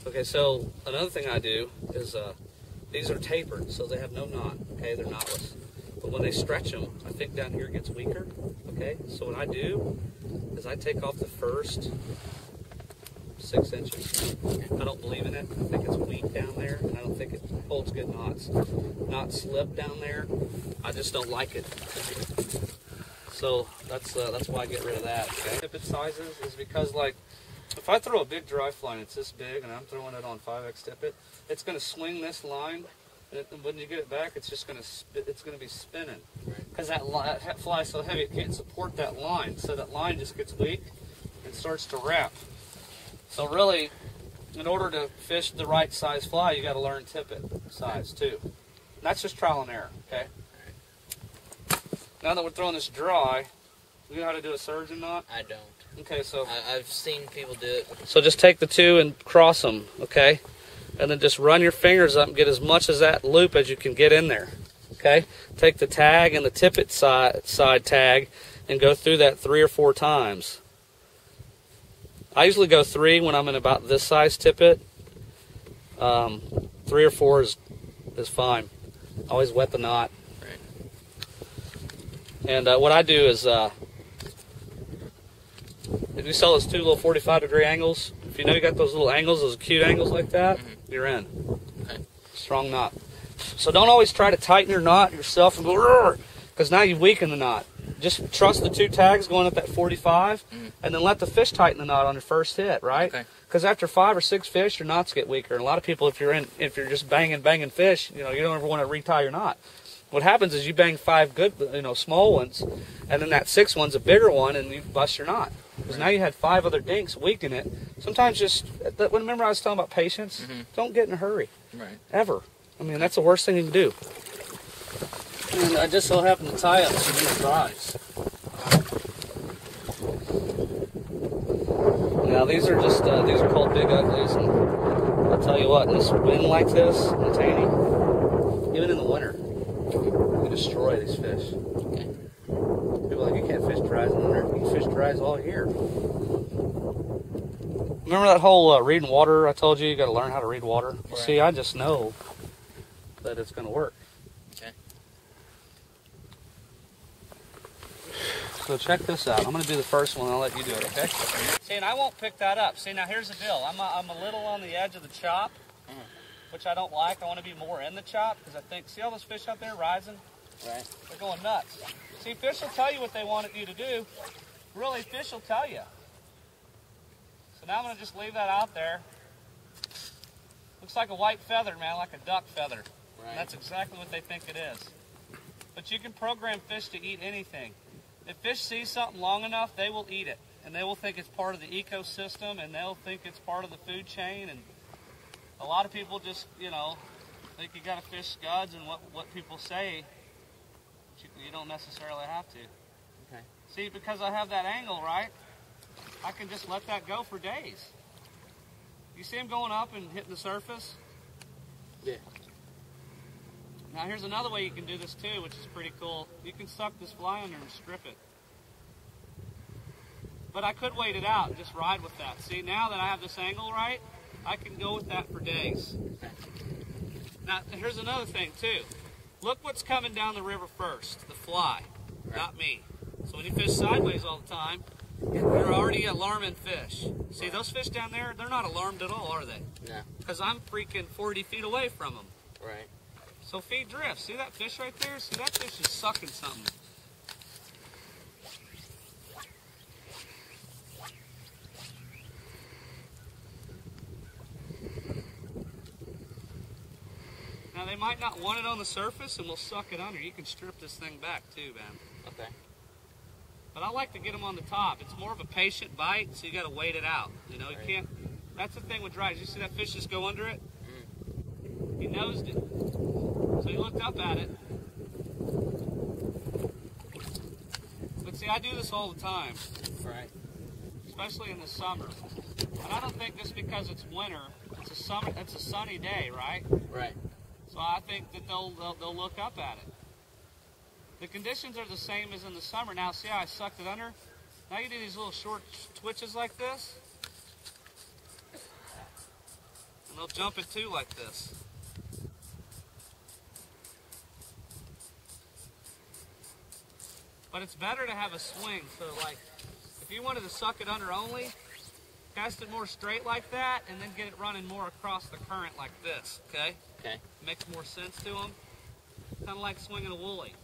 Okay, so another thing I do is these are tapered, so they have no knot. Okay, they're knotless. But when they stretch them, I think down here it gets weaker. Okay, so what I do is I take off the first 6 inches. I don't believe in it. I think it's weak down there, and I don't think it holds good knots. Not slip down there. I just don't like it. So that's why I get rid of that. Okay? Tippet sizes is because, like, if I throw a big dry fly and it's this big and I'm throwing it on 5X tippet, it's going to swing this line, and when you get it back, it's just going to be spinning. Because that fly is so heavy, it can't support that line. So that line just gets weak and starts to wrap. So really, in order to fish the right size fly, you got to learn tippet size too. And that's just trial and error. Okay. Now that we're throwing this dry, you know how to do a surgeon knot? I don't. Okay, so I've seen people do it. So just take the two and cross them, okay? And then just run your fingers up and get as much of that loop as you can get in there, okay? Take the tag and the tippet side tag and go through that 3 or 4 times. I usually go 3 when I'm in about this size tippet. 3 or 4 is fine. Always wet the knot. And what I do is, if you sell those 2 little 45-degree angles, if you know you got those little angles, those cute angles like that, you're in. Okay. Strong knot. So don't always try to tighten your knot yourself and go, because now you weaken the knot. Just trust the 2 tags going at that 45, and then let the fish tighten the knot on your first hit, right? Because after 5 or 6 fish, your knots get weaker. And a lot of people, if you're just banging fish, you don't ever want to retie your knot. What happens is you bang 5 good, small ones, and then that 6th one's a bigger one, and you bust your knot. Because now you had 5 other dinks weaken it. Sometimes remember I was talking about patience? Don't get in a hurry. Right. Ever. I mean, that's the worst thing you can do. And I just so happen to tie up some of these flies. Now these are called big uglies, and I'll tell you what, in this wind like this, in Taney, even in the winter, you destroy these fish. Okay. People are like, you can't fish dries in the winter. You can fish dries all year. Remember that whole reading water I told you? You got to learn how to read water. Right. See, I just know that it's going to work. Okay. So check this out. I'm going to do the first one. I'll let you do it. Okay. See, and I won't pick that up. See, now here's the deal. I'm a little on the edge of the chop, which I don't like. I want to be more in the chop because I think, see all those fish out there rising? Right. They're going nuts. See, fish will tell you what they want you to do. Really, fish will tell you. So now I'm going to just leave that out there. Looks like a white feather, man, like a duck feather. Right. And that's exactly what they think it is. But you can program fish to eat anything. If fish see something long enough, they will eat it. And they will think it's part of the ecosystem, and they'll think it's part of the food chain. And a lot of people just, think you got to fish scuds and what people say. You don't necessarily have to. Okay. See, because I have that angle, right, I can just let that go for days. You see them going up and hitting the surface? Yeah. Now here's another way you can do this too, which is pretty cool. You can suck this fly under and strip it. But I could wait it out and just ride with that. See, now that I have this angle right, I can go with that for days. Now here's another thing too. Look what's coming down the river first, the fly, not me. So when you fish sideways all the time, you're already alarming fish. See, those fish down there, they're not alarmed at all, are they? No. Because I'm freaking 40 feet away from them. Right. So feed drift. See that fish right there? See, that fish is sucking something. Now they might not want it on the surface, and we'll suck it under. You can strip this thing back too, man. Okay. But I like to get them on the top. It's more of a patient bite, so you got to wait it out. You can't. That's the thing with dries. You see that fish just go under it? He nosed it. So he looked up at it. But see, I do this all the time. Right. Especially in the summer. And I don't think just because it's winter, it's a sunny day, right? Right. So I think that they'll look up at it. The conditions are the same as in the summer. Now, see how I sucked it under? Now you do these little short twitches like this. And they'll jump it too like this. But it's better to have a swing, so like, if you wanted to suck it under only, cast it more straight like that, and then get it running more across the current like this, okay? Okay. Makes more sense to them. Kind of like swinging a woolly.